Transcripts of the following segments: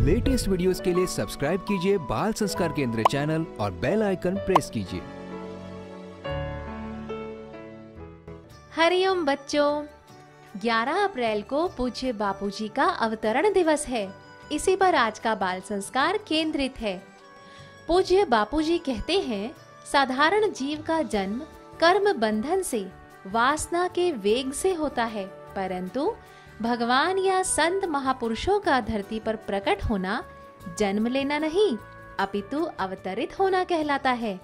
Latest videos के लिए subscribe कीजिए बाल संस्कार केंद्र चैनल और बेल आइकन प्रेस कीजिए। हरिओम बच्चों, 11 अप्रैल को पूज्य बापूजी का अवतरण दिवस है। इसी पर आज का बाल संस्कार केंद्रित है। पूज्य बापूजी कहते हैं, साधारण जीव का जन्म कर्म बंधन से, वासना के वेग से होता है, परंतु भगवान या संत महापुरुषों का धरती पर प्रकट होना जन्म लेना नहीं, अपितु अवतरित होना कहलाता है।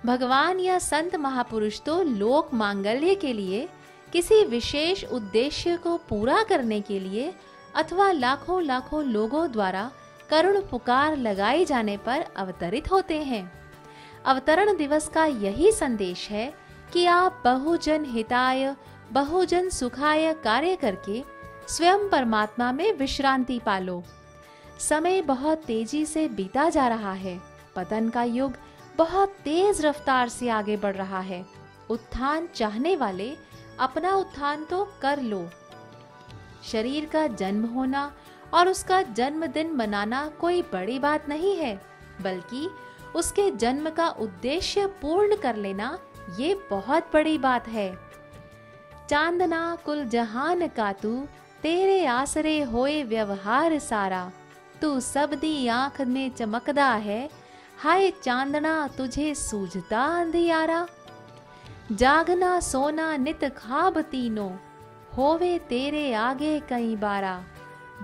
भगवान या संत महापुरुष तो लोक मांगल्य के लिए, किसी विशेष उद्देश्य को पूरा करने के लिए अथवा लाखों लाखों लोगों द्वारा करुण पुकार लगाए जाने पर अवतरित होते हैं। अवतरण दिवस का यही संदेश है कि आप बहुजन हिताय बहुजन सुखाय कार्य करके स्वयं परमात्मा में विश्रांति पालो। समय बहुत तेजी से बीता जा रहा है। पतन का युग बहुत तेज रफ्तार से आगे बढ़ रहा है। उत्थान चाहने वाले अपना उत्थान तो कर लो। शरीर का जन्म होना और उसका जन्मदिन मनाना कोई बड़ी बात नहीं है, बल्कि उसके जन्म का उद्देश्य पूर्ण कर लेना ये बहुत बड़ी बात है। चांदना कुल जहान का तू, तेरे आसरे होए व्यवहार सारा, तू सबदी आंख में चमकदा है, हाय चांदना तुझे सूझता अंधियारा। जागना सोना नित खाब तीनों, होवे तेरे आगे कई बारा,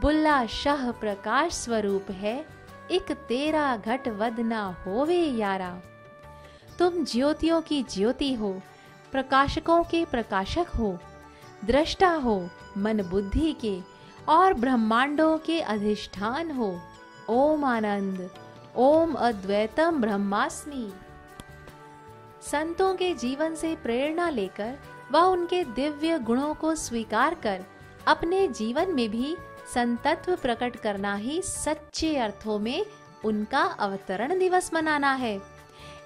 बुल्ला शाह प्रकाश स्वरूप है, एक तेरा घट वदना होवे यारा। तुम ज्योतियों की ज्योति हो, प्रकाशकों के प्रकाशक हो, दृष्टा हो मन बुद्धि के और ब्रह्मांडों के अधिष्ठान हो। ओम आनंद, ओम अद्वैतम ब्रह्मास्मि। संतों के जीवन से प्रेरणा लेकर व उनके दिव्य गुणों को स्वीकार कर अपने जीवन में भी संतत्व प्रकट करना ही सच्चे अर्थों में उनका अवतरण दिवस मनाना है।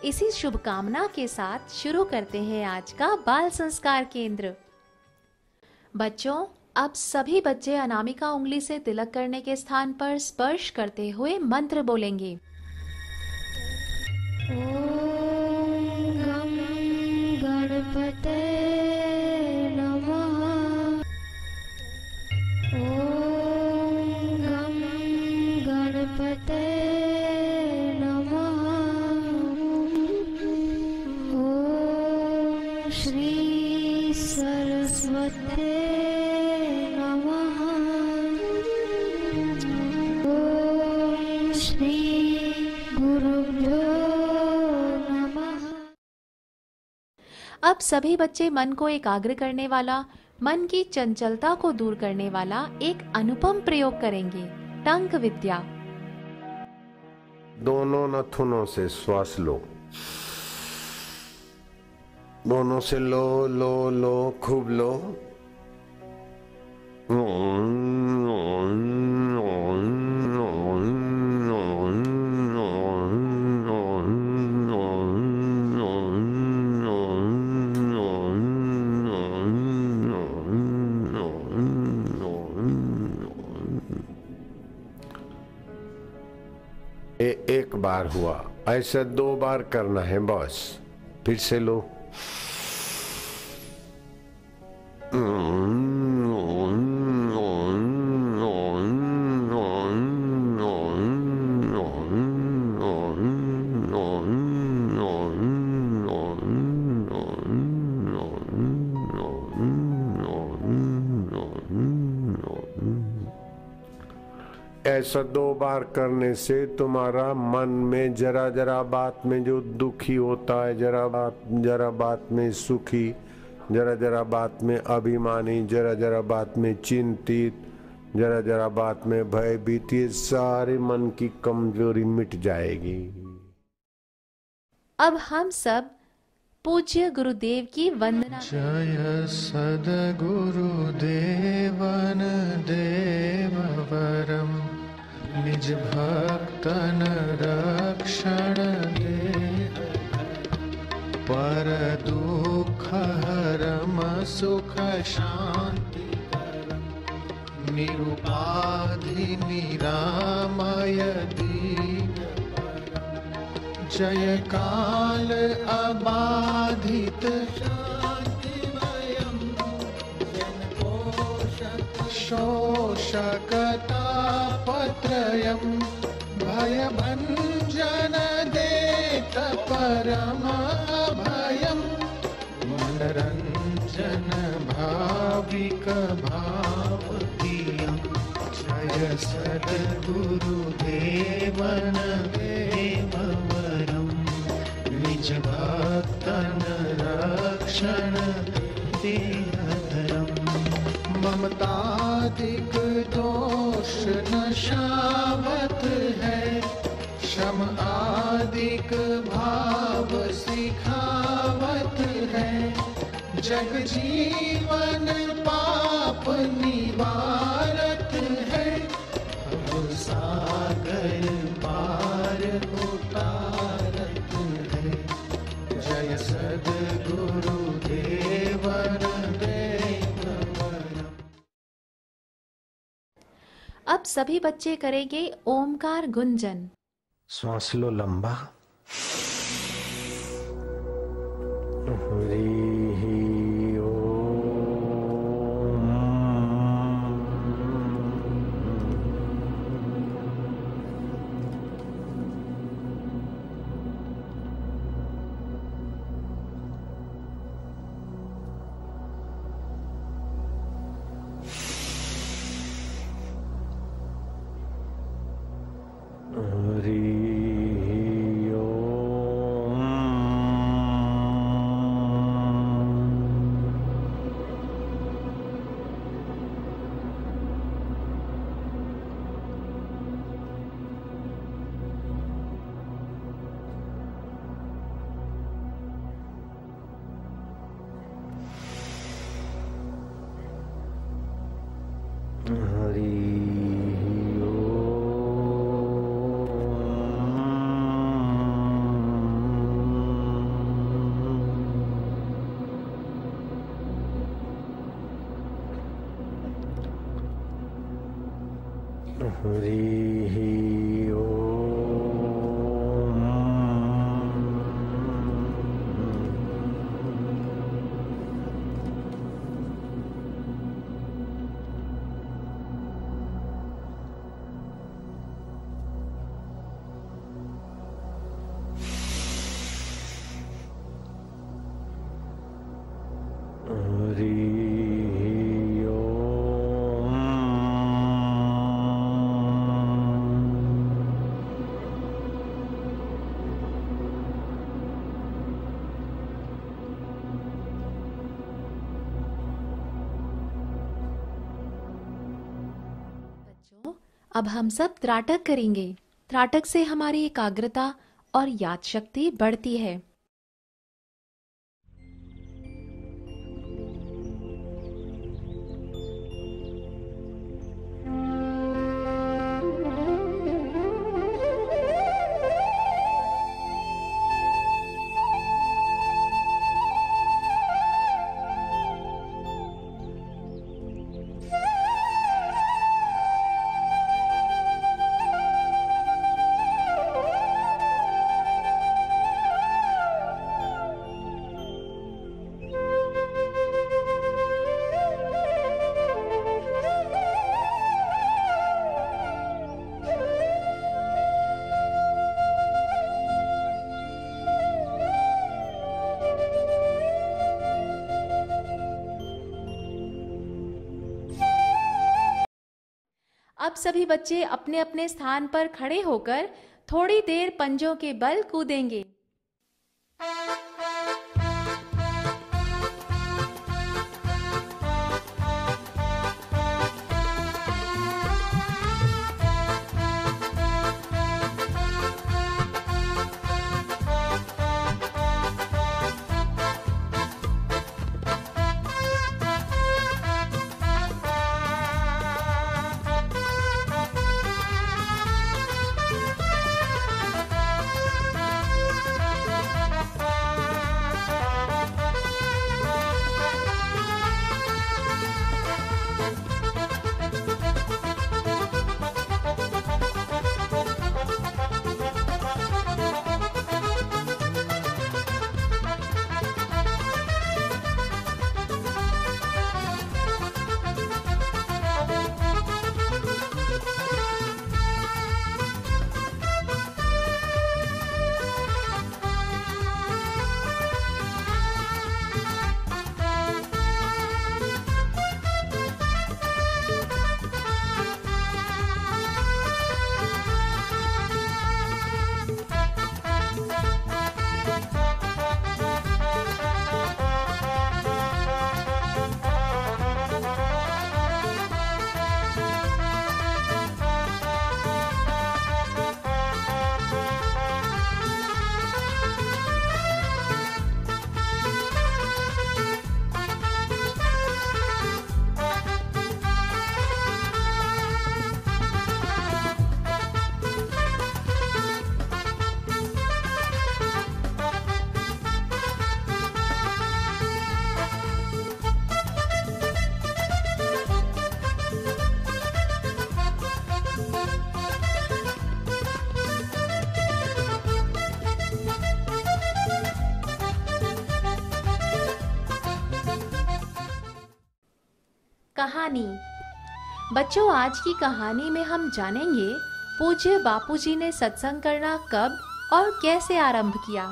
इसी शुभकामना के साथ शुरू करते हैं आज का बाल संस्कार केंद्र। बच्चों, अब सभी बच्चे अनामिका उंगली से तिलक करने के स्थान पर स्पर्श करते हुए मंत्र बोलेंगे। ओम गं गणपते नमः। ओम गं गणपते नमः। ओम श्री सरस्वती नमः। ओम श्री गुरुभ्यो नमः। अब सभी बच्चे मन को एकाग्र करने वाला, मन की चंचलता को दूर करने वाला एक अनुपम प्रयोग करेंगे, टंक विद्या। दोनों नथुनों से श्वास लो, दोनों से लो लो लो, खूब लो। एक बार हुआ, ऐसे 2 बार करना है बस। फिर से लो। ऐसा 2 बार करने से तुम्हारा मन में जरा जरा बात में जो दुखी होता है, जरा बात में सुखी, जरा जरा बात में अभिमानी, जरा जरा बात में चिंतित, जरा जरा बात में भयभीत, ये सारे मन की कमजोरी मिट जाएगी। अब हम सब पूज्य गुरुदेव की वंदना। जय सद्गुरुदेवन देववरम, निज भक्तन रक्षण दे, पर दुख हरम सुख शांति, निरुपाधि निरामय चय काल अबाधित शोषकतापत्रयं भयभञ्जन देत परमभयं मनरञ्जन भाविक भावकीयं जय सद्गुरुदेवन देववरं निज भक्तन रक्षण देहधरम् ममतादिक दोष न शावत है, शम आदिक भाव सिखावत है, जग जीवन पाप निवारत है, अब सागर पार उतारत है, जय सद्गुरु देवन अब सभी बच्चे करेंगे ओमकार गुंजन। श्वास लो लंबा। हरि ओम। अब हम सब त्राटक करेंगे। त्राटक से हमारी एकाग्रता और याद शक्ति बढ़ती है। अब सभी बच्चे अपने अपने स्थान पर खड़े होकर थोड़ी देर पंजों के बल कूदेंगे। कहानी। बच्चों, आज की कहानी में हम जानेंगे पूज्य बापूजी ने सत्संग करना कब और कैसे आरंभ किया।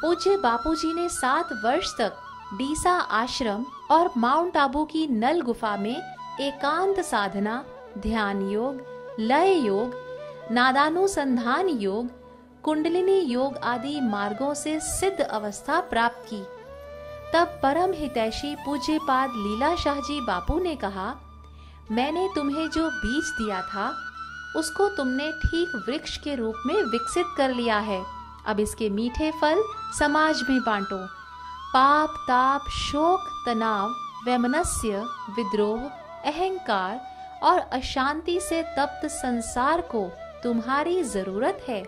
पूज्य बापूजी ने 7 वर्ष तक डीसा आश्रम और माउंट आबू की नल गुफा में एकांत साधना, ध्यान योग, लय योग, नादानुसंधान योग, कुंडलिनी योग आदि मार्गों से सिद्ध अवस्था प्राप्त की। तब परम हितैषी पूज्यपाद लीलाशाह जी बापू ने कहा, मैंने तुम्हें जो बीज दिया था उसको तुमने ठीक वृक्ष के रूप में विकसित कर लिया है। अब इसके मीठे फल समाज में बांटो। पाप, ताप, शोक, तनाव, वैमनस्य, विद्रोह, अहंकार और अशांति से तप्त संसार को तुम्हारी जरूरत है।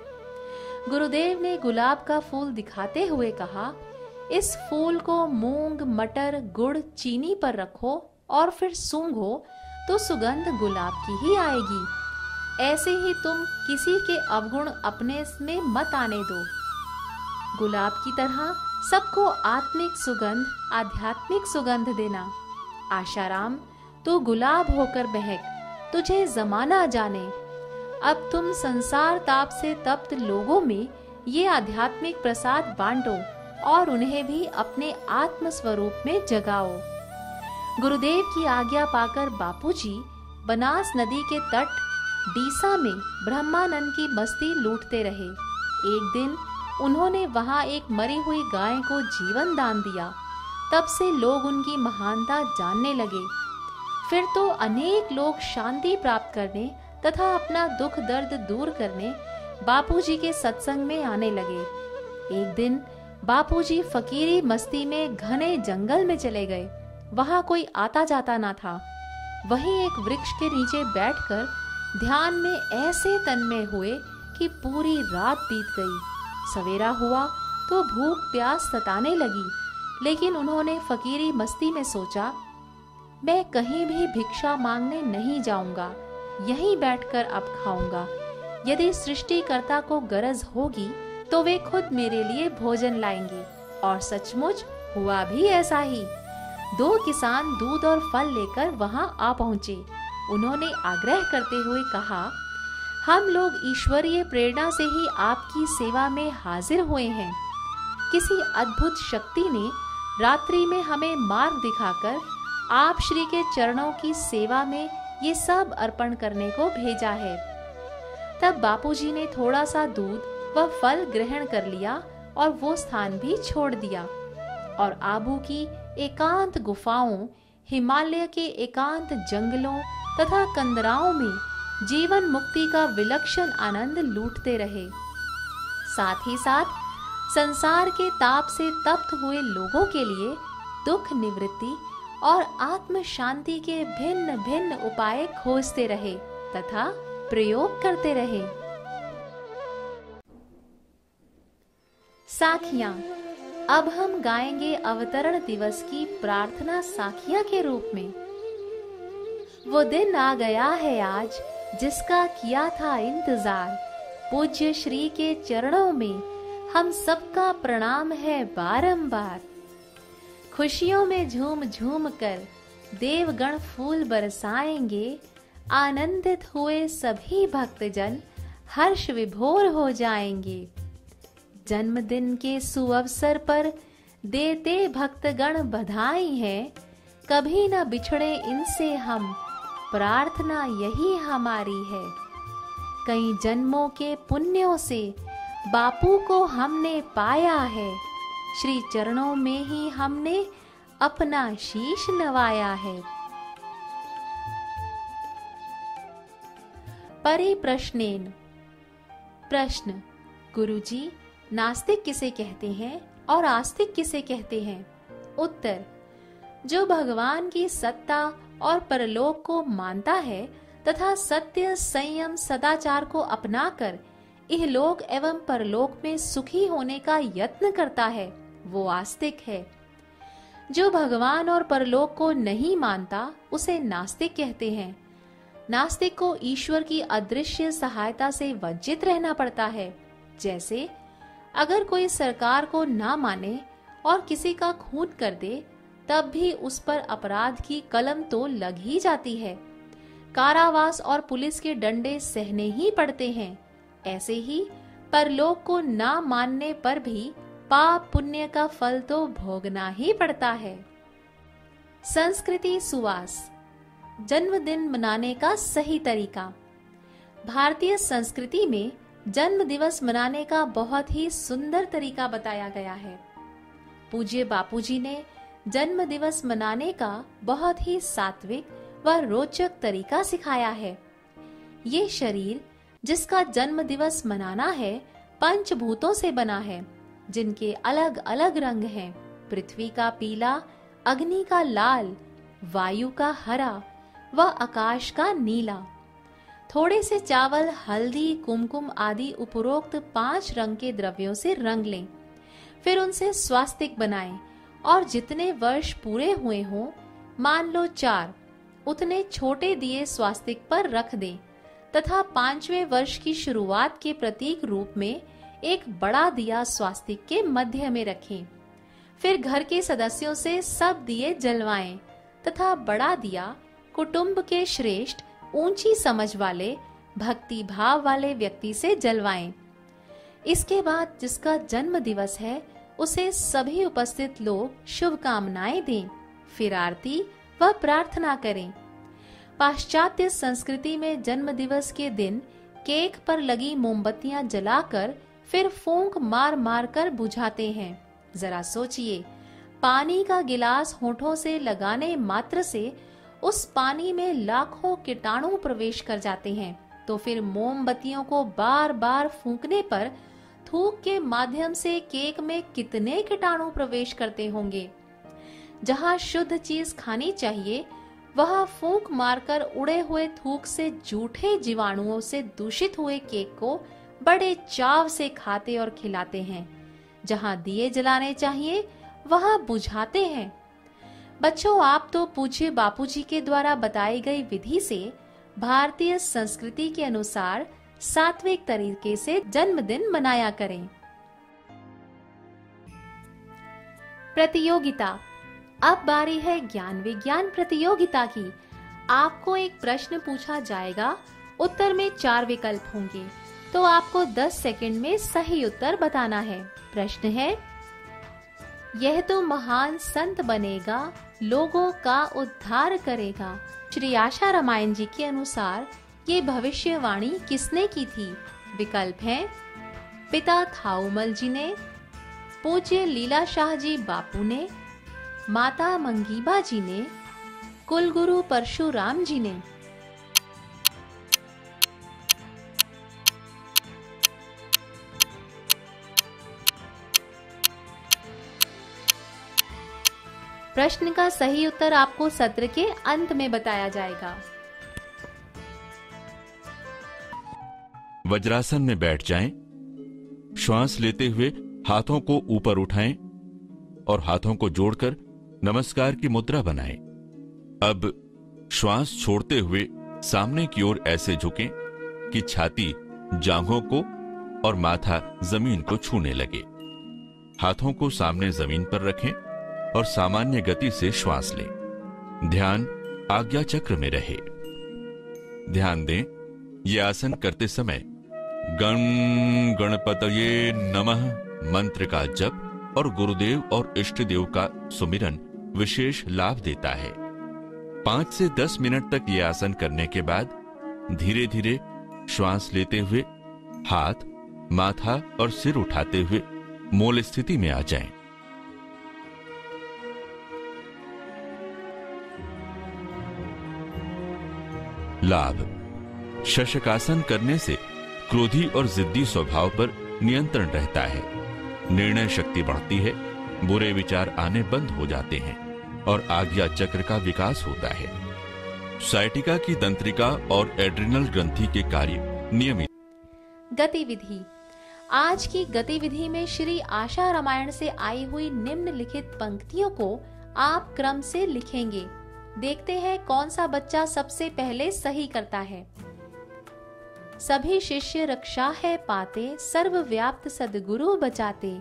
गुरुदेव ने गुलाब का फूल दिखाते हुए कहा, इस फूल को मूंग, मटर, गुड़, चीनी पर रखो और फिर सूंघो तो सुगंध गुलाब की ही आएगी। ऐसे ही तुम किसी के अवगुण अपने में मत आने दो। गुलाब की तरह सबको आत्मिक सुगंध, आध्यात्मिक सुगंध देना। आशाराम, तू गुलाब होकर महक, तुझे जमाना जाने। अब तुम संसार ताप से तप्त लोगों में ये आध्यात्मिक प्रसाद बांटो और उन्हें भी अपने आत्म स्वरूप में जगाओ। गुरुदेव की आज्ञा पाकर बापूजी बनास नदी के तट डीसा में ब्रह्मानंद की मस्ती लूटते रहे। एक दिन उन्होंने वहां एक मरी हुई गाय को जीवन दान दिया। तब से लोग उनकी महानता जानने लगे। फिर तो अनेक लोग शांति प्राप्त करने तथा अपना दुख दर्द दूर करने बापूजी के सत्संग में आने लगे। एक दिन बापूजी फकीरी मस्ती में घने जंगल में चले गए। वहां कोई आता जाता ना था। वहीं एक वृक्ष के नीचे बैठकर ध्यान में ऐसे तन्मय हुए कि पूरी रात बीत गई। सवेरा हुआ तो भूख प्यास सताने लगी, लेकिन उन्होंने फकीरी मस्ती में सोचा, मैं कहीं भी भिक्षा मांगने नहीं जाऊंगा, यहीं बैठकर अब खाऊंगा। यदि सृष्टिकर्ता को गरज होगी तो वे खुद मेरे लिए भोजन लाएंगे। और सचमुच हुआ भी ऐसा ही। 2 किसान दूध और फल लेकर वहां आ पहुंचे। उन्होंने आग्रह करते हुए कहा, हम लोग ईश्वरीय प्रेरणा से ही आपकी सेवा में हाजिर हुए हैं। किसी अद्भुत शक्ति ने रात्रि में हमें मार्ग दिखाकर आप श्री के चरणों की सेवा में ये सब अर्पण करने को भेजा है। तब बापूजी ने थोड़ा सा दूध व फल ग्रहण कर लिया और वो स्थान भी छोड़ दिया और आबू की एकांत गुफाओं, हिमालय के एकांत जंगलों तथा कंदराओं में जीवन मुक्ति का विलक्षण आनंद लूटते रहे। साथ ही साथ संसार के ताप से तप्त हुए लोगों के लिए दुख निवृत्ति और आत्म शांति के भिन्न भिन्न उपाय खोजते रहे तथा प्रयोग करते रहे। साखियां। अब हम गाएंगे अवतरण दिवस की प्रार्थना साखियां के रूप में। वो दिन आ गया है आज जिसका किया था इंतजार। पूज्य श्री के चरणों में हम सबका प्रणाम है बारंबार। खुशियों में झूम झूम कर देवगण फूल बरसाएंगे। आनंदित हुए सभी भक्तजन हर्ष विभोर हो जाएंगे। जन्मदिन के सुअवसर पर देते भक्तगण बधाई है। कभी न बिछड़े इनसे हम, प्रार्थना यही हमारी है। कई जन्मों के पुण्यों से बापू को हमने पाया है। श्री चरणों में ही हमने अपना शीश नवाया है। परिप्रश्नेन। प्रश्न, गुरुजी, नास्तिक किसे कहते हैं और आस्तिक किसे कहते हैं? उत्तर, जो भगवान की सत्ता और परलोक को मानता है तथा सत्य, संयम, सदाचार को अपनाकर इहलोक एवं परलोक में सुखी होने का यत्न करता है, वो आस्तिक है। जो भगवान और परलोक को नहीं मानता उसे नास्तिक कहते हैं। नास्तिक को ईश्वर की अदृश्य सहायता से वंचित रहना पड़ता है। जैसे अगर कोई सरकार को ना माने और किसी का खून कर दे तब भी उस पर अपराध की कलम तो लग ही जाती है। कारावास और पुलिस के डंडे सहने ही पड़ते हैं। ऐसे ही परलोक को ना मानने पर भी पाप पुण्य का फल तो भोगना ही पड़ता है। संस्कृति सुवास, जन्मदिन मनाने का सही तरीका। भारतीय संस्कृति में जन्म दिवस मनाने का बहुत ही सुंदर तरीका बताया गया है। पूज्य बापूजी ने जन्म दिवस मनाने का बहुत ही सात्विक व रोचक तरीका सिखाया है। ये शरीर जिसका जन्म दिवस मनाना है पंचभूतों से बना है, जिनके अलग अलग रंग हैं। पृथ्वी का पीला, अग्नि का लाल, वायु का हरा व आकाश का नीला। थोड़े से चावल, हल्दी, कुमकुम आदि उपरोक्त 5 रंग के द्रव्यों से रंग लें। फिर उनसे स्वास्तिक बनाएं और जितने वर्ष पूरे हुए हों, मान लो 4, उतने छोटे दिए स्वास्तिक पर रख दें तथा 5वें वर्ष की शुरुआत के प्रतीक रूप में एक बड़ा दिया स्वास्तिक के मध्य में रखें। फिर घर के सदस्यों से सब दिए जलवाएं तथा बड़ा दिया कुटुंब के श्रेष्ठ, ऊंची समझ वाले, भक्ति भाव वाले व्यक्ति से जलवाएं। इसके बाद जिसका जन्म दिवस है उसे सभी उपस्थित लोग शुभकामनाएं दें, फिर आरती व प्रार्थना करें। पाश्चात्य संस्कृति में जन्म दिवस के दिन केक पर लगी मोमबत्तियां जलाकर फिर फूंक मार मार कर बुझाते हैं। जरा सोचिए, पानी का गिलास होठों से लगाने मात्र से उस पानी में लाखों कीटाणु प्रवेश कर जाते हैं, तो फिर मोमबत्तियों को बार बार फूंकने पर थूक के माध्यम से केक में कितने कीटाणु प्रवेश करते होंगे। जहाँ शुद्ध चीज खानी चाहिए वहाँ फूंक मारकर उड़े हुए थूक से जूठे जीवाणुओं से दूषित हुए केक को बड़े चाव से खाते और खिलाते हैं। जहाँ दिए जलाने चाहिए वहाँ बुझाते हैं। बच्चों, आप तो पूज्य बापूजी के द्वारा बताई गई विधि से भारतीय संस्कृति के अनुसार सात्विक तरीके से जन्मदिन मनाया करें। प्रतियोगिता। अब बारी है ज्ञान विज्ञान प्रतियोगिता की। आपको एक प्रश्न पूछा जाएगा, उत्तर में 4 विकल्प होंगे, तो आपको 10 सेकंड में सही उत्तर बताना है। प्रश्न है, यह तो महान संत बनेगा, लोगों का उद्धार करेगा। श्री आशा रामायण जी के अनुसार ये भविष्यवाणी किसने की थी? विकल्प हैं, पिता थाऊमल जी ने, पूज्य लीला शाह जी बापू ने, माता मंगीबा जी ने, कुलगुरु परशुराम जी ने। प्रश्न का सही उत्तर आपको सत्र के अंत में बताया जाएगा। वज्रासन में बैठ जाएं, श्वास लेते हुए हाथों को ऊपर उठाएं और हाथों को जोड़कर नमस्कार की मुद्रा बनाएं। अब श्वास छोड़ते हुए सामने की ओर ऐसे झुकें कि छाती जांघों को और माथा जमीन को छूने लगे। हाथों को सामने जमीन पर रखें और सामान्य गति से श्वास लें। ध्यान आज्ञा चक्र में रहे। ध्यान दें, ये आसन करते समय गण गणपतये नमः मंत्र का जप और गुरुदेव और इष्ट देव का सुमिरन विशेष लाभ देता है। 5 से 10 मिनट तक ये आसन करने के बाद धीरे धीरे श्वास लेते हुए हाथ, माथा और सिर उठाते हुए मूल स्थिति में आ जाएं। लाभ। शशकासन करने से क्रोधी और जिद्दी स्वभाव पर नियंत्रण रहता है, निर्णय शक्ति बढ़ती है, बुरे विचार आने बंद हो जाते हैं और आज्ञा चक्र का विकास होता है। साइटिका की तंत्रिका और एड्रिनल ग्रंथि के कार्य नियमित। गतिविधि। आज की गतिविधि में श्री आशा रामायण से आई हुई निम्नलिखित पंक्तियों को आप क्रम से लिखेंगे। देखते हैं कौन सा बच्चा सबसे पहले सही करता है। सभी शिष्य रक्षा है पाते, सर्वव्याप्त सद्गुरु बचाते।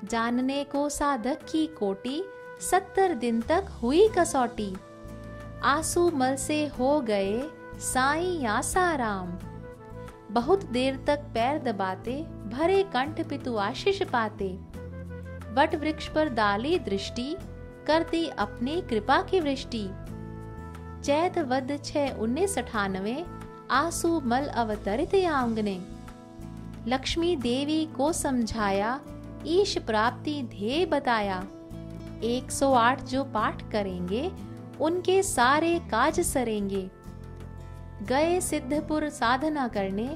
जानने को साधक की कोटि, 70 दिन तक हुई कसौटी, आंसू मल से हो गए साईं आसाराम। बहुत देर तक पैर दबाते, भरे कंठ पितु आशीष पाते। वट वृक्ष पर डाली दृष्टि, करती अपनी कृपा की वृष्टि। चैत वद 6/1998, आंसू मल अवतरित आंगने। लक्ष्मी देवी को समझाया, ईश प्राप्ति ध्येय बताया। 108 जो पाठ करेंगे, उनके सारे काज सरेंगे। गए सिद्धपुर साधना करने,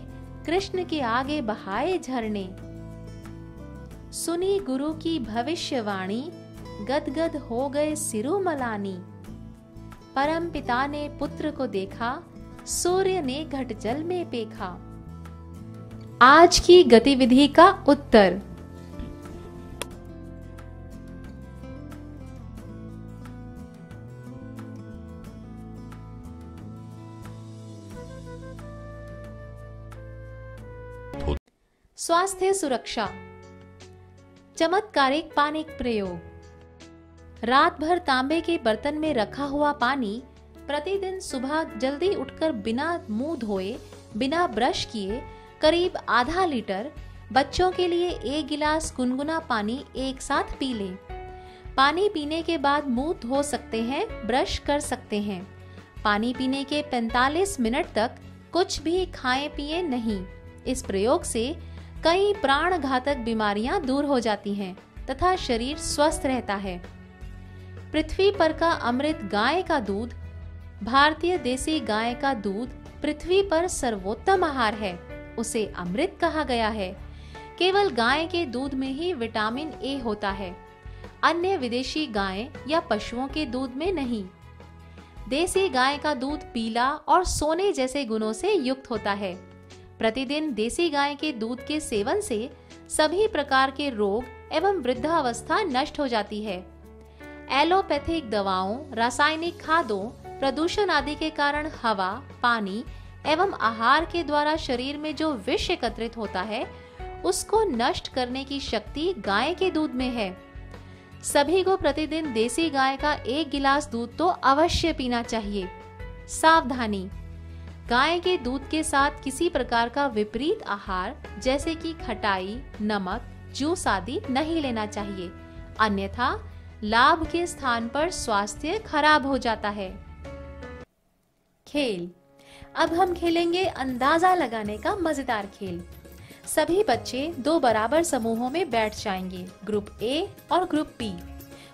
कृष्ण के आगे बहाए झरने। सुनी गुरु की भविष्यवाणी, गदगद हो गए सिरुमलानी। परम पिता ने पुत्र को देखा, सूर्य ने घट जल में पेखा। आज की गतिविधि का उत्तर। स्वास्थ्य सुरक्षा। चमत्कारिक पानी प्रयोग। रात भर तांबे के बर्तन में रखा हुआ पानी प्रतिदिन सुबह जल्दी उठकर बिना मुंह धोए, बिना ब्रश किए करीब आधा लीटर बच्चों के लिए 1 गिलास गुनगुना पानी एक साथ पी लें। पानी पीने के बाद मुंह धो सकते हैं, ब्रश कर सकते हैं। पानी पीने के 45 मिनट तक कुछ भी खाएं पिए नहीं। इस प्रयोग से कई प्राण घातक बीमारियां दूर हो जाती हैं तथा शरीर स्वस्थ रहता है। पृथ्वी पर का अमृत गाय का दूध। भारतीय देसी गाय का दूध पृथ्वी पर सर्वोत्तम आहार है, उसे अमृत कहा गया है। केवल गाय के दूध में ही विटामिन ए होता है, अन्य विदेशी गाय या पशुओं के दूध में नहीं। देसी गाय का दूध पीला और सोने जैसे गुणों से युक्त होता है। प्रतिदिन देसी गाय के दूध के सेवन से सभी प्रकार के रोग एवं वृद्धावस्था नष्ट हो जाती है। एलोपैथिक दवाओं, रासायनिक खादों, प्रदूषण आदि के कारण हवा, पानी एवं आहार के द्वारा शरीर में जो विष एकत्रित होता है, उसको नष्ट करने की शक्ति गाय के दूध में है। सभी को प्रतिदिन देसी गाय का 1 गिलास दूध तो अवश्य पीना चाहिए। सावधानी। गाय के दूध के साथ किसी प्रकार का विपरीत आहार जैसे कि खटाई, नमक, जूस आदि नहीं लेना चाहिए, अन्यथा लाभ के स्थान पर स्वास्थ्य खराब हो जाता है। खेल। अब हम खेलेंगे अंदाजा लगाने का मजेदार खेल। सभी बच्चे 2 बराबर समूहों में बैठ जाएंगे, ग्रुप ए और ग्रुप बी।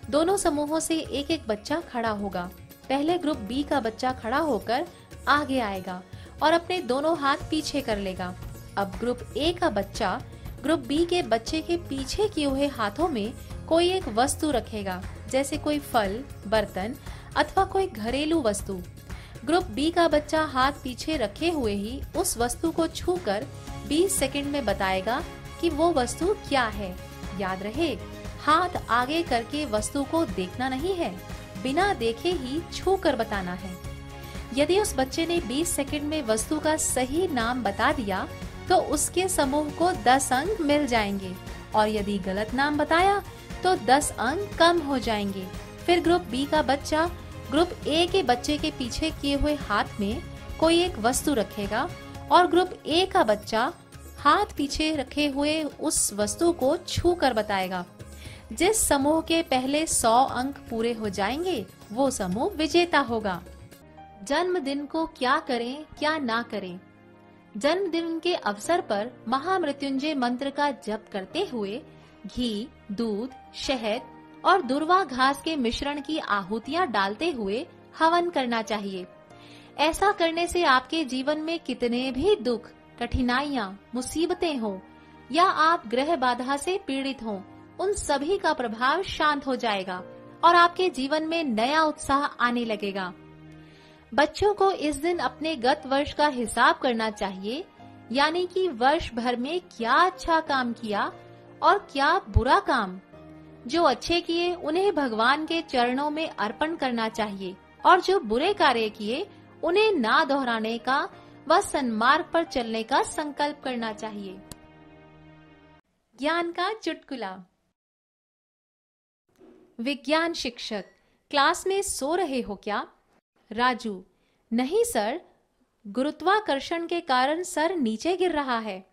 दोनों समूहों से एक एक बच्चा खड़ा होगा। पहले ग्रुप बी का बच्चा खड़ा होकर आगे आएगा और अपने दोनों हाथ पीछे कर लेगा। अब ग्रुप ए का बच्चा ग्रुप बी के बच्चे के पीछे किए हुए हाथों में कोई एक वस्तु रखेगा, जैसे कोई फल, बर्तन अथवा कोई घरेलू वस्तु। ग्रुप बी का बच्चा हाथ पीछे रखे हुए ही उस वस्तु को छूकर 20 सेकंड में बताएगा कि वो वस्तु क्या है। याद रहे, हाथ आगे करके वस्तु को देखना नहीं है, बिना देखे ही छू कर बताना है। यदि उस बच्चे ने 20 सेकंड में वस्तु का सही नाम बता दिया तो उसके समूह को 10 अंक मिल जाएंगे, और यदि गलत नाम बताया तो 10 अंक कम हो जाएंगे। फिर ग्रुप बी का बच्चा ग्रुप ए के बच्चे के पीछे किए हुए हाथ में कोई एक वस्तु रखेगा और ग्रुप ए का बच्चा हाथ पीछे रखे हुए उस वस्तु को छू कर बताएगा। जिस समूह के पहले 100 अंक पूरे हो जाएंगे वो समूह विजेता होगा। जन्मदिन को क्या करें क्या ना करें। जन्मदिन के अवसर पर महामृत्युंजय मंत्र का जप करते हुए घी, दूध, शहद और दुर्वा घास के मिश्रण की आहुतियां डालते हुए हवन करना चाहिए। ऐसा करने से आपके जीवन में कितने भी दुख, कठिनाइयां, मुसीबतें हों या आप ग्रह बाधा से पीड़ित हों, उन सभी का प्रभाव शांत हो जाएगा और आपके जीवन में नया उत्साह आने लगेगा। बच्चों को इस दिन अपने गत वर्ष का हिसाब करना चाहिए, यानी कि वर्ष भर में क्या अच्छा काम किया और क्या बुरा काम। जो अच्छे किए उन्हें भगवान के चरणों में अर्पण करना चाहिए और जो बुरे कार्य किए उन्हें ना दोहराने का व सन्मार्ग पर चलने का संकल्प करना चाहिए। ज्ञान का चुटकुला। विज्ञान शिक्षक, क्लास में सो रहे हो क्या? राजू, नहीं सर, गुरुत्वाकर्षण के कारण सर नीचे गिर रहा है।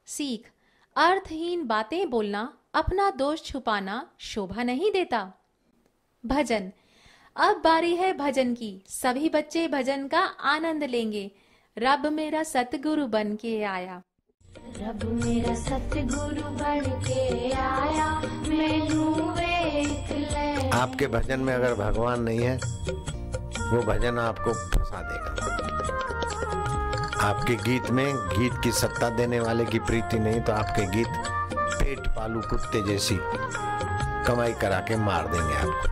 सीख, अर्थहीन बातें बोलना, अपना दोष छुपाना शोभा नहीं देता। भजन, अब बारी है भजन की, सभी बच्चे भजन का आनंद लेंगे। रब मेरा सतगुरु बन के आया। रब मेरा सतगुरु बन के आया, मैनू वेख ले। आपके भजन में अगर भगवान नहीं है, वो भजन आपको फंसा देगा। आपके गीत में गीत की सत्ता देने वाले की प्रीति नहीं तो आपके गीत पेट पालू कुत्ते जैसी कमाई करा के मार देंगे आपको।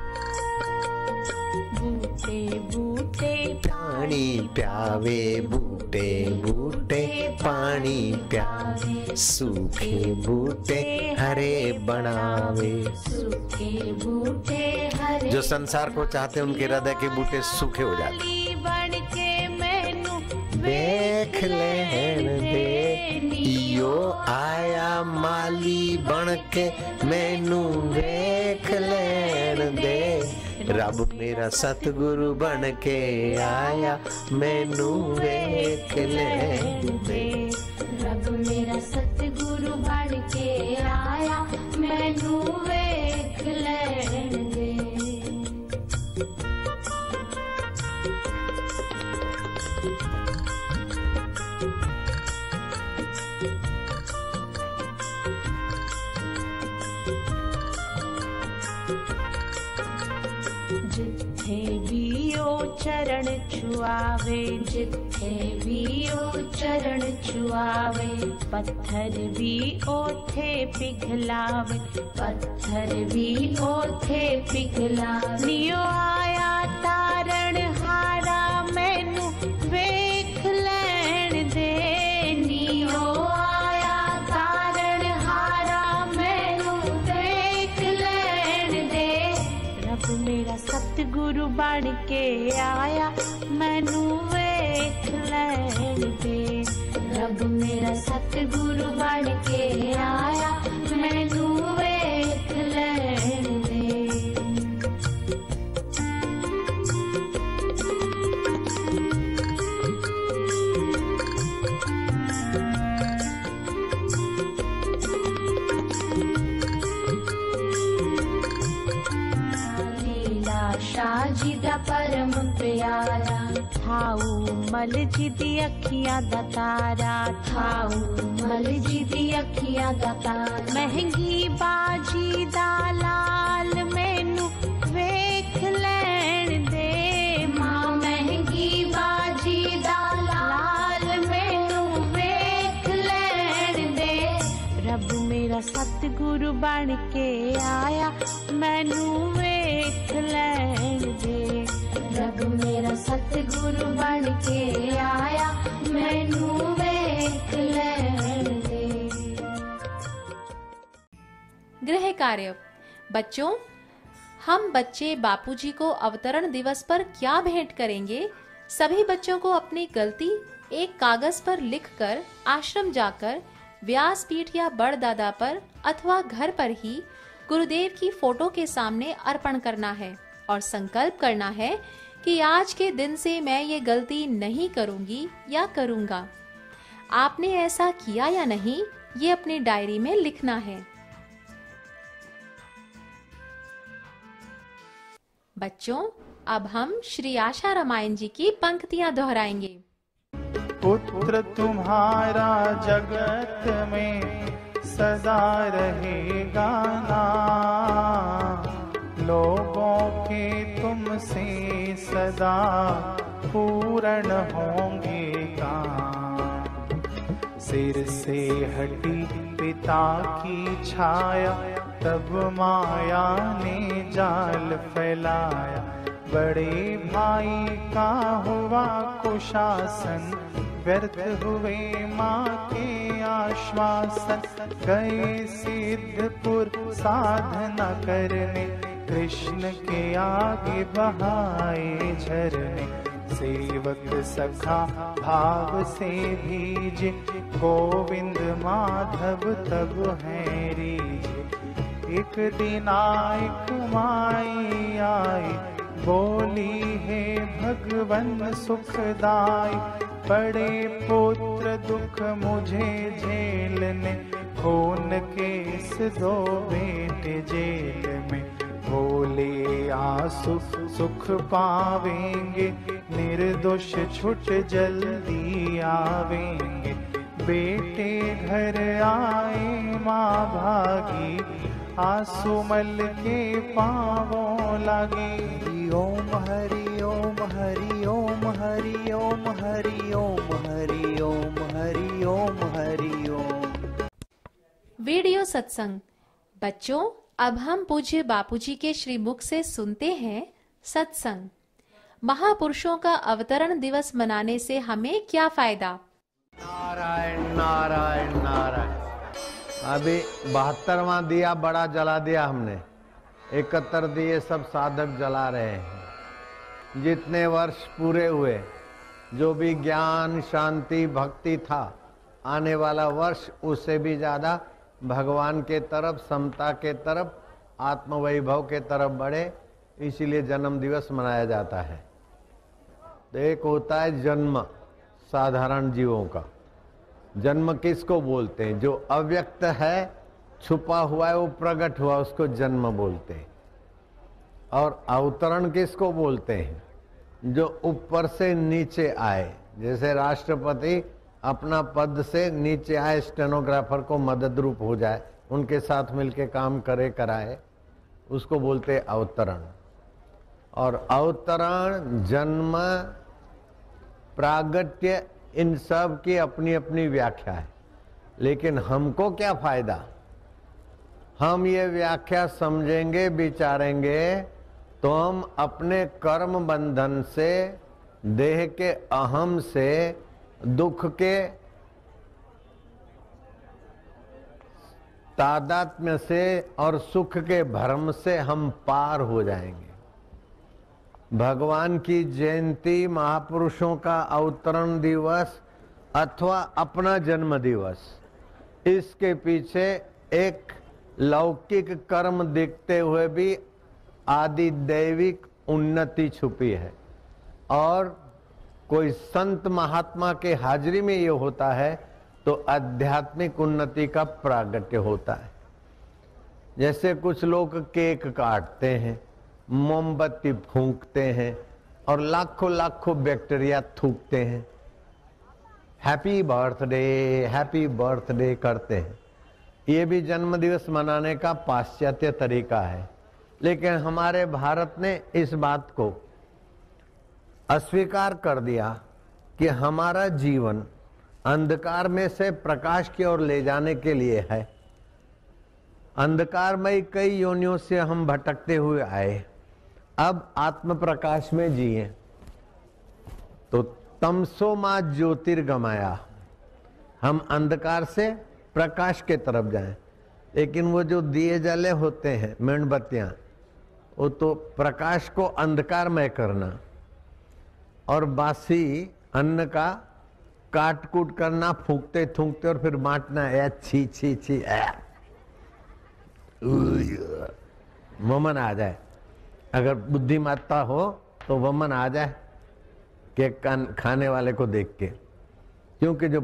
बूटे बूटे पानी प्यावे, बूटे बूटे पानी प्यावे, सूखे बूटे हरे बनावे। सूखे बूटे हरे जो संसार को चाहते हैं उनके हृदय के बूटे सूखे हो जाते हैं। बन के मैनू देख लेन दे, इयो आया माली बन के मैनू देख लेन दे। रब मेरा सतगुरु बन के आया, मैनू देख लेन दे। रब मेरा सतगुरु बन के आया, मैनू वेख लेन दे। जिथे भी ओ चरण छुआवे, जिथे भी ओ चरण छुआवे, पत्थर भी ओथे पिघलावे, पत्थर भी ओथे पिघलावे। नियो आया तारण हारा, मैनू वेख लेन दे। नियो आया तारण हारा, मैनू वेख लेन दे। रब मेरा सतगुरु बन के आया, मैनू वेख लेन दे। रब मेरा सतगुरु बन के आया, मैनू वेख लेन दे। शाजी दा परम प्यारा, थाऊ मल जी दी अखियां दा तारा, थाऊ मल जी दी अखियां दा तारा। महंगी बाजी दा लाल, मैनू वेख लेन दे। मां महंगी बाजी दा लाल, मैनू वेख लेन दे। रब मेरा सतगुरु बन के आया, मैनू वेख लेन दे। रब मेरा सतगुरु बन के आया, मैनू वेख लेन दे। गृह कार्य। बच्चों, हम बच्चे बापूजी को अवतरण दिवस पर क्या भेंट करेंगे? सभी बच्चों को अपनी गलती एक कागज पर लिखकर आश्रम जाकर व्यासपीठ या बड़ दादा पर अथवा घर पर ही गुरुदेव की फोटो के सामने अर्पण करना है और संकल्प करना है कि आज के दिन से मैं ये गलती नहीं करूंगी या करूंगा। आपने ऐसा किया या नहीं, ये अपनी डायरी में लिखना है। बच्चों, अब हम श्री आशा रामायण जी की पंक्तियां दोहराएंगे। पुत्र तुम्हारा जगत में सदा रहेगा नाम, लोगों के तुमसे सदा पूर्ण होंगे काम। सिर से हटी पिता की छाया, तब माया ने जाल फैलाया। बड़े भाई का हुआ कुशासन, व्यर्थ हुए माँ के आश्वासन। गए सिद्धपुर साधना करने, कृष्ण के आगे बहाए झरने। सेवक सखा भाव से भीजे, गोविंद माधव तब हैं रीजे। एक दिन एक माई आई, बोली है भगवन सुखदाई, बड़े पुत्र दुख मुझे झेलने, खून केस दो बेटे जेल में, बोले आंसू सुख पावेंगे, निर्दोष छुट जल्दी आवेंगे, बेटे घर आए माँ भागी, आंसू मल के पाँवों लगी। ओम हरि ओम हरि ओम हरि ओम हरि ओम हरि ओम हरि ओम हरि ओम। वीडियो सत्संग। बच्चों, अब हम पूज्य बापूजी के श्रीमुख से सुनते हैं सत्संग। महापुरुषों का अवतरण दिवस मनाने से हमें क्या फायदा? नारायण नारायण नारायण। अभी 72वां दिया बड़ा जला दिया हमने, 71 दिए सब साधक जला रहे हैं। जितने वर्ष पूरे हुए, जो भी ज्ञान शांति भक्ति था, आने वाला वर्ष उससे भी ज्यादा भगवान के तरफ, समता के तरफ, आत्मवैभव के तरफ बढ़े, इसीलिए जन्म दिवस मनाया जाता है। तो एक होता है जन्म साधारण जीवों का। जन्म किसको बोलते हैं? जो अव्यक्त है, छुपा हुआ है, वो प्रकट हुआ, उसको जन्म बोलते हैं। और अवतरण किसको बोलते हैं? जो ऊपर से नीचे आए, जैसे राष्ट्रपति अपना पद से नीचे आए, स्टेनोग्राफर को मदद रूप हो जाए, उनके साथ मिलके काम करे कराए, उसको बोलते हैं अवतरण। और अवतरण, जन्म, प्रागट्य, इन सब की अपनी अपनी व्याख्या है। लेकिन हमको क्या फायदा? हम ये व्याख्या समझेंगे, विचारेंगे, तो हम अपने कर्म बंधन से, देह के अहम से, दुख के तादात्म्य से और सुख के भ्रम से हम पार हो जाएंगे। भगवान की जयंती, महापुरुषों का अवतरण दिवस अथवा अपना जन्म दिवस, इसके पीछे एक लौकिक कर्म दिखते हुए भी आदि दैविक उन्नति छुपी है। और कोई संत महात्मा के हाजिरी में ये होता है तो आध्यात्मिक उन्नति का प्रागट्य होता है। जैसे कुछ लोग केक काटते हैं, मोमबत्ती फूंकते हैं और लाखों लाखों बैक्टीरिया थूकते हैं, हैप्पी बर्थडे करते हैं। ये भी जन्म दिवस मनाने का पाश्चात्य तरीका है। लेकिन हमारे भारत ने इस बात को अस्वीकार कर दिया कि हमारा जीवन अंधकार में से प्रकाश की ओर ले जाने के लिए है। अंधकारमय कई योनियों से हम भटकते हुए आए, अब आत्म प्रकाश में जिए तो तमसो मा ज्योतिर्गमया, हम अंधकार से प्रकाश के तरफ जाएं। लेकिन वो जो दिए जले होते हैं, मेणबत्तियां, वो तो प्रकाश को अंधकारमय करना और बासी अन्न का काट कूट करना, फूंकते थूकते और फिर बांटना, छी छी छी, वमन आ जाए। अगर बुद्धिमत्ता हो तो वमन आ जाए केक खाने वाले को देख के, क्योंकि जो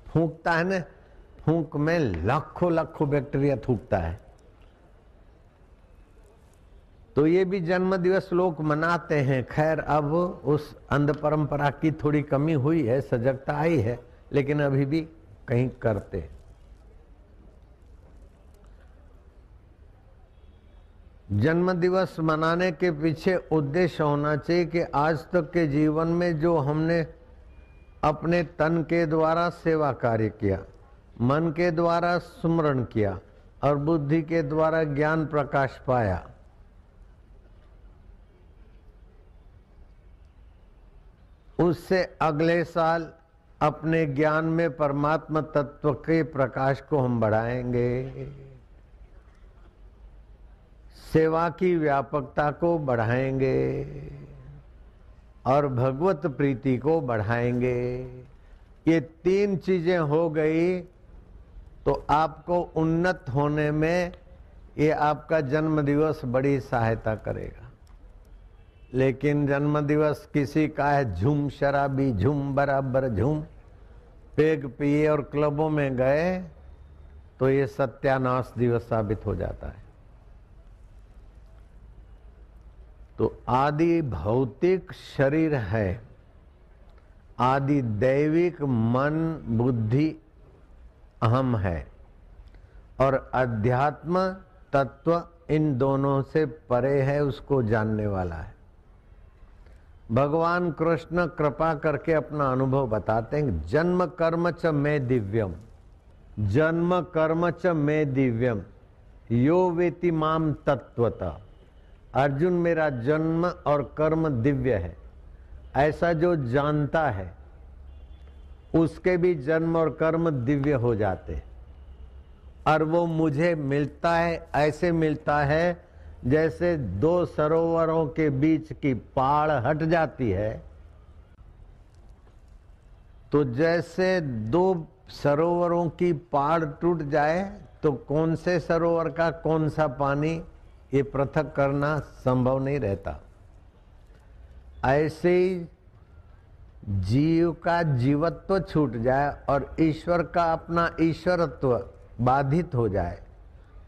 फूंकता है ना, फूंक में लाखों लाखों बैक्टीरिया थूकता है। तो ये भी जन्म दिवस लोग मनाते हैं। खैर, अब उस अंध परंपरा की थोड़ी कमी हुई है, सजगता आई है, लेकिन अभी भी कहीं करते। जन्म दिवस मनाने के पीछे उद्देश्य होना चाहिए कि आज तक के जीवन में जो हमने अपने तन के द्वारा सेवा कार्य किया, मन के द्वारा सुमरण किया और बुद्धि के द्वारा ज्ञान प्रकाश पाया, उससे अगले साल अपने ज्ञान में परमात्मा तत्व के प्रकाश को हम बढ़ाएंगे, सेवा की व्यापकता को बढ़ाएंगे और भगवत प्रीति को बढ़ाएंगे। ये तीन चीजें हो गई तो आपको उन्नत होने में ये आपका जन्म दिवस बड़ी सहायता करेगा। लेकिन जन्म दिवस किसी का है झूम शराबी, झूम बराबर झूम, पेग पिए और क्लबों में गए तो ये सत्यानाश दिवस साबित हो जाता है। तो आदि भौतिक शरीर है, आदि दैविक मन बुद्धि अहम है, और अध्यात्म तत्व इन दोनों से परे है, उसको जानने वाला है। भगवान कृष्ण कृपा करके अपना अनुभव बताते हैं। जन्म कर्म च में दिव्यम, जन्म कर्म च में दिव्यम, यो वेति माम तत्वतः। अर्जुन, मेरा जन्म और कर्म दिव्य है। ऐसा जो जानता है उसके भी जन्म और कर्म दिव्य हो जाते, और वो मुझे मिलता है, ऐसे मिलता है जैसे दो सरोवरों के बीच की पहाड़ हट जाती है, तो जैसे दो सरोवरों की पहाड़ टूट जाए तो कौन से सरोवर का कौन सा पानी ये पृथक करना संभव नहीं रहता। ऐसे ही जीव का जीवत्व छूट जाए और ईश्वर का अपना ईश्वरत्व बाधित हो जाए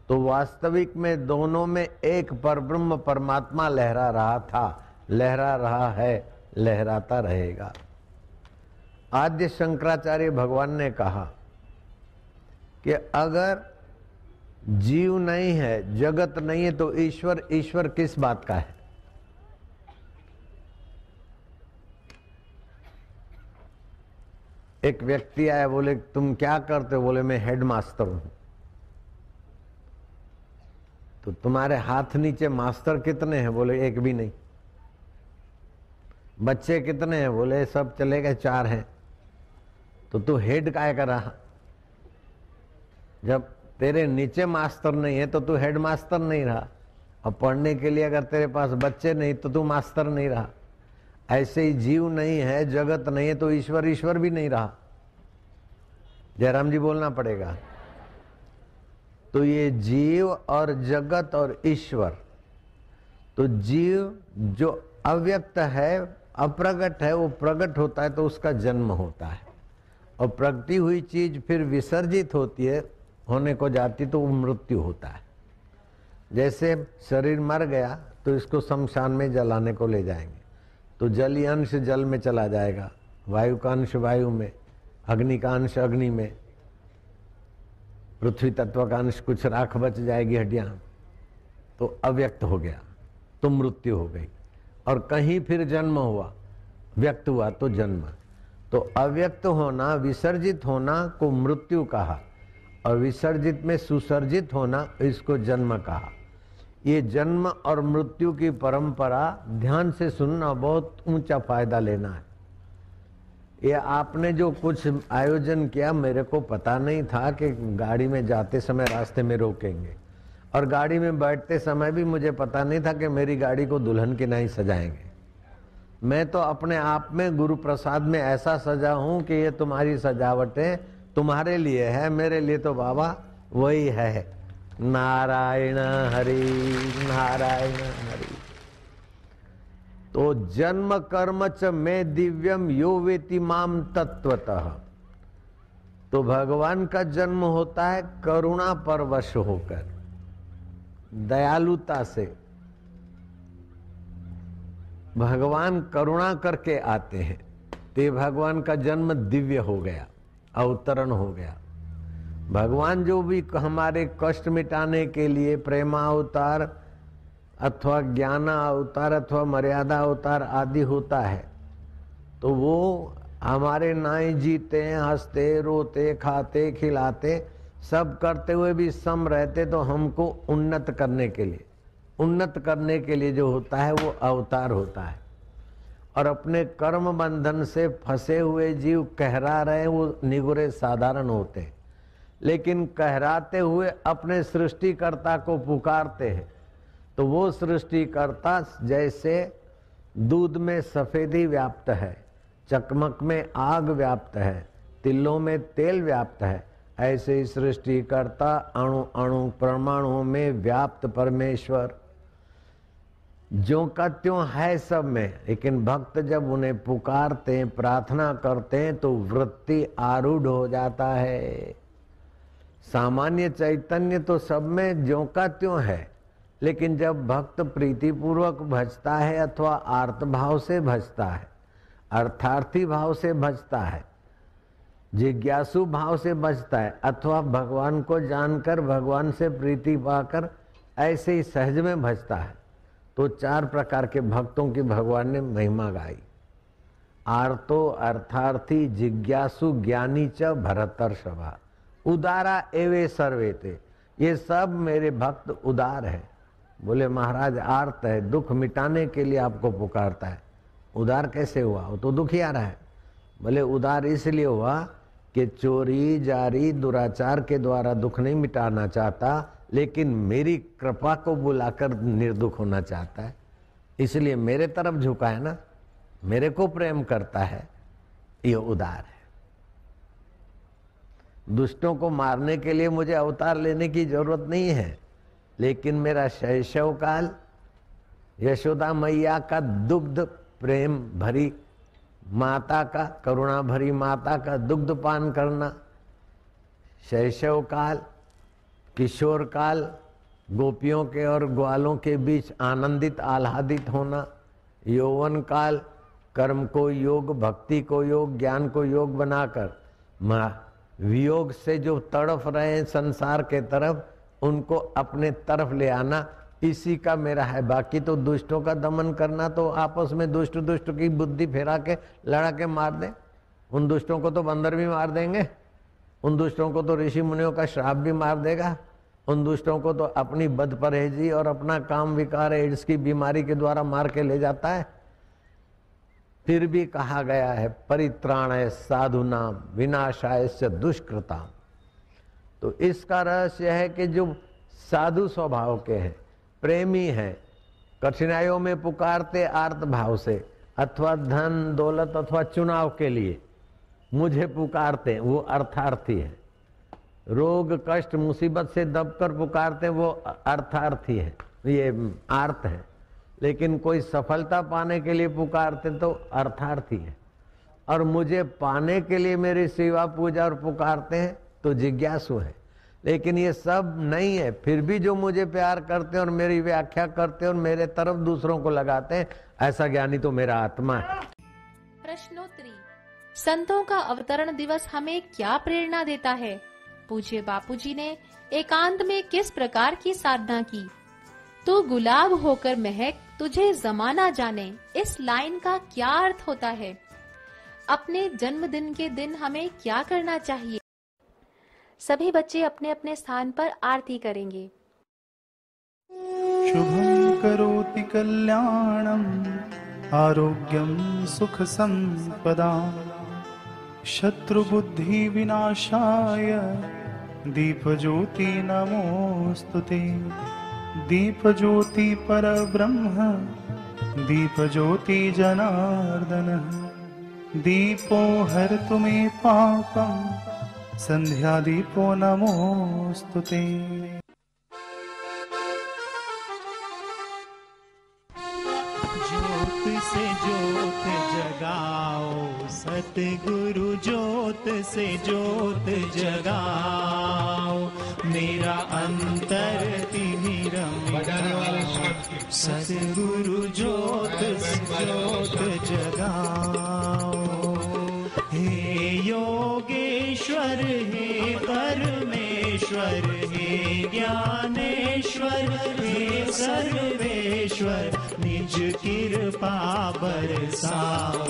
तो वास्तविक में दोनों में एक परब्रह्म परमात्मा लहरा रहा था, लहरा रहा है, लहराता रहेगा। आद्य शंकराचार्य भगवान ने कहा कि अगर जीव नहीं है, जगत नहीं है, तो ईश्वर, ईश्वर किस बात का है? एक व्यक्ति आया, बोले तुम क्या करते हो? बोले मैं हेड मास्टर हूं। तो तुम्हारे हाथ नीचे मास्टर कितने हैं? बोले एक भी नहीं। बच्चे कितने हैं? बोले सब चले गए, 4 हैं। तो तू हेड काय कर रहा? जब तेरे नीचे मास्टर नहीं है तो तू हेड मास्टर नहीं रहा, और पढ़ने के लिए अगर तेरे पास बच्चे नहीं तो तू मास्टर नहीं रहा। ऐसे ही जीव नहीं है, जगत नहीं है, तो ईश्वर, ईश्वर भी नहीं रहा। जयराम जी बोलना पड़ेगा। तो ये जीव और जगत और ईश्वर, तो जीव जो अव्यक्त है, अप्रगट है, वो प्रगट होता है तो उसका जन्म होता है, और प्रगटी हुई चीज फिर विसर्जित होती है, होने को जाती तो मृत्यु होता है। जैसे शरीर मर गया तो इसको शमशान में जलाने को ले जाएंगे, तो जलीय अंश जल में चला जाएगा, वायु का अंश वायु में, अग्नि का अंश अग्नि में, पृथ्वी तत्व का अंश कुछ राख बच जाएगी हड्डियां, तो अव्यक्त हो गया तो मृत्यु हो गई। और कहीं फिर जन्म हुआ, व्यक्त हुआ तो जन्म। तो अव्यक्त होना, विसर्जित होना को मृत्यु कहा, और विसर्जित में सुसर्जित होना इसको जन्म कहा। ये जन्म और मृत्यु की परंपरा ध्यान से सुनना, बहुत ऊंचा फायदा लेना है। ये आपने जो कुछ आयोजन किया, मेरे को पता नहीं था कि गाड़ी में जाते समय रास्ते में रोकेंगे, और गाड़ी में बैठते समय भी मुझे पता नहीं था कि मेरी गाड़ी को दुल्हन की नहीं सजाएंगे। मैं तो अपने आप में गुरु प्रसाद में ऐसा सजा हूं कि ये तुम्हारी सजावटें तुम्हारे लिए है, मेरे लिए तो बाबा वही है। नारायण हरि, नारायण हरि। तो जन्म कर्म च में दिव्यम यो वेति माम तत्वतः। तो भगवान का जन्म होता है करुणा परवश होकर, दयालुता से। भगवान करुणा करके आते हैं, तो भगवान का जन्म दिव्य हो गया, अवतरण हो गया। भगवान जो भी हमारे कष्ट मिटाने के लिए प्रेमा अवतार अथवा ज्ञान अवतार अथवा मर्यादा अवतार आदि होता है, तो वो हमारे नाई जीते, हंसते, रोते, खाते, खिलाते, सब करते हुए भी सम रहते, तो हमको उन्नत करने के लिए जो होता है वो अवतार होता है। और अपने कर्म बंधन से फंसे हुए जीव कहरा रहे, वो निगुरे साधारण होते हैं, लेकिन कहराते हुए अपने सृष्टिकर्ता को पुकारते हैं, तो वो सृष्टिकर्ता जैसे दूध में सफेदी व्याप्त है, चकमक में आग व्याप्त है, तिलों में तेल व्याप्त है, ऐसे ही सृष्टिकर्ता, अणु अणु परमाणुओं में व्याप्त परमेश्वर जो का त्यों है सब में। लेकिन भक्त जब उन्हें पुकारते हैं, प्रार्थना करते हैं, तो वृत्ति आरूढ़ हो जाता है। सामान्य चैतन्य तो सब में ज्यों का त्यों है, लेकिन जब भक्त प्रीतिपूर्वक भजता है अथवा आर्त भाव से भजता है, अर्थार्थी भाव से भजता है, जिज्ञासु भाव से भजता है, अथवा भगवान को जानकर भगवान से प्रीति पाकर ऐसे ही सहज में भजता है, तो 4 प्रकार के भक्तों की भगवान ने महिमा गाई। आर्तो, अर्थार्थी, जिज्ञासु, ज्ञानी च भरतर्षभा, उदारा एवे सर्वेते। ये सब मेरे भक्त उदार है। बोले महाराज आर्त है, दुख मिटाने के लिए आपको पुकारता है, उदार कैसे हुआ? वो तो दुखी आ रहा है। बोले उदार इसलिए हुआ कि चोरी जारी दुराचार के द्वारा दुख नहीं मिटाना चाहता, लेकिन मेरी कृपा को बुलाकर निर्दुख होना चाहता है, इसलिए मेरे तरफ झुका है ना, मेरे को प्रेम करता है, ये उदार है। दुष्टों को मारने के लिए मुझे अवतार लेने की जरूरत नहीं है, लेकिन मेरा शैशव काल यशोदा मैया का दुग्ध प्रेम भरी माता का, करुणा भरी माता का दुग्ध पान करना, शैशव काल, किशोर काल, गोपियों के और ग्वालों के बीच आनंदित आह्लादित होना, यौवन काल, कर्म को योग, भक्ति को योग, ज्ञान को योग बनाकर वियोग से जो तड़फ रहे हैं संसार के तरफ, उनको अपने तरफ ले आना, इसी का मेरा है। बाकी तो दुष्टों का दमन करना तो आपस में दुष्ट की बुद्धि फेरा के लड़ा के मार दे। उन दुष्टों को तो बंदर भी मार देंगे, उन दुष्टों को तो ऋषि मुनियों का श्राप भी मार देगा, उन दुष्टों को तो अपनी बदपरहेजी और अपना काम विकार एड्स की बीमारी के द्वारा मार के ले जाता है। फिर भी कहा गया है परित्राणाय साधुनाम विनाशाय च दुष्कृताम। तो इसका रहस्य है कि जो साधु स्वभाव के हैं, प्रेमी हैं, कठिनाइयों में पुकारते आर्त भाव से, अथवा धन दौलत अथवा चुनाव के लिए मुझे पुकारते हैं, वो अर्थार्थी है। रोग कष्ट मुसीबत से दबकर पुकारते हैं, वो अर्थार्थी है, ये आर्त है। लेकिन कोई सफलता पाने के लिए पुकारते तो अर्थार्थी है, और मुझे पाने के लिए मेरी सेवा पूजा और पुकारते हैं तो जिज्ञासु है। लेकिन ये सब नहीं है, फिर भी जो मुझे प्यार करते हैं और मेरी व्याख्या करते हैं और मेरे तरफ दूसरों को लगाते हैं, ऐसा ज्ञानी तो मेरा आत्मा है। प्रश्नोत्तरी। संतों का अवतरण दिवस हमें क्या प्रेरणा देता है? पूज्य बापूजी ने एकांत में किस प्रकार की साधना की? तू गुलाब होकर महक, तुझे जमाना जाने, इस लाइन का क्या अर्थ होता है? अपने जन्मदिन के दिन हमें क्या करना चाहिए? सभी बच्चे अपने अपने स्थान पर आरती करेंगे। शुभं करोति कल्याणं आरोग्यं सुख संपदा शत्रुबुद्धि विनाशाय दीपज्योति नमोस्तुते। दीपज्योति परब्रह्म दीपज्योति जनार्दन दीपो हरतु मे पापं संध्या दीपो नमोस्तुते। ज्योत से ज्योत जगाओ सतगुरु, ज्योत से ज्योत जगाओ, मेरा अंतर तिमिर मिटाओ। सतगुरु ज्योत से ज्योत जगाओ। हे योगेश्वर हे परमेश्वर हे ज्ञानेश्वर हे सर्वेश्वर, निज कृपा बरसाओ।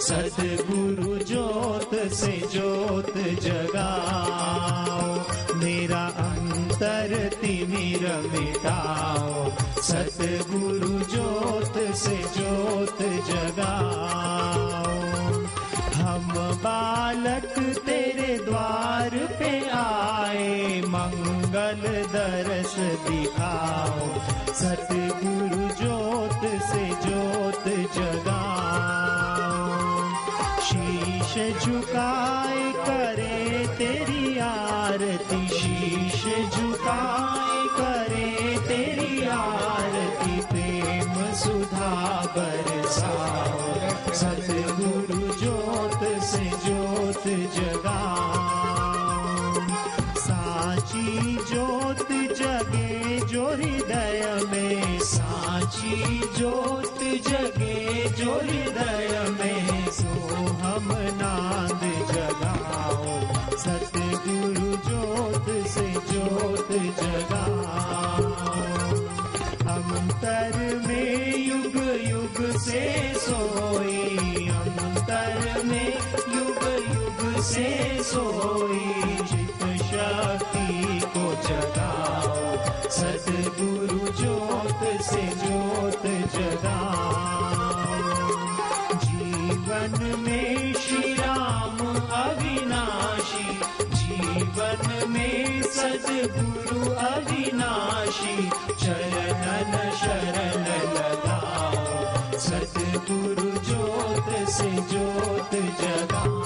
सतगुरु ज्योत से ज्योत जगाओ, मेरा अंतर तिमिर मिटाओ। सतगुरु ज्योत से ज्योत जगाओ। हम बालक तेरे द्वार पे आए, मंगल दरस दिखाओ। सतगुरु ज्योत से ज्योत जगाओ। शीश झुकाए करे तेरी आरती, शीश झुकाए करे तेरी आरती, प्रेम सुधा बरसाओ, सतगुरु ज्योत से ज्योत जगाओ। साची ज्योत जगे जो हृदय में, साची ज्योत जगे जो हृदय में, सोहम नाद जगाओ, सतगुरु ज्योत से ज्योत जगाओ। अंतर में युग युग से सोई, अंतर में युग युग से सोई, चित शक्ति को जगाओ, सतगुरु ज्योत से ज्योत जगाओ। जीवन में श्री राम अविनाशी, जीवन में सद्गुरु अविनाशी, चरणन शरण लगाओ, सद्गुरु ज्योत से ज्योत जगाओ।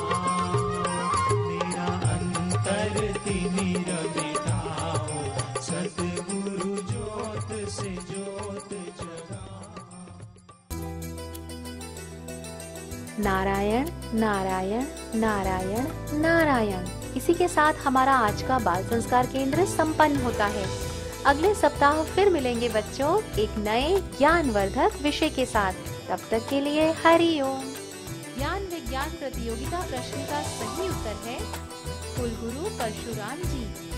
मेरा अंतर तिमिर मिटाओ, सद्गुरु ज्योत से ज्योत जगाओ। नारायण नारायण नारायण नारायण। इसी के साथ हमारा आज का बाल संस्कार केंद्र संपन्न होता है। अगले सप्ताह फिर मिलेंगे बच्चों एक नए ज्ञानवर्धक विषय के साथ। तब तक के लिए हरि ओम। ज्ञान विज्ञान प्रतियोगिता प्रश्न का सही उत्तर है कुलगुरु परशुराम जी।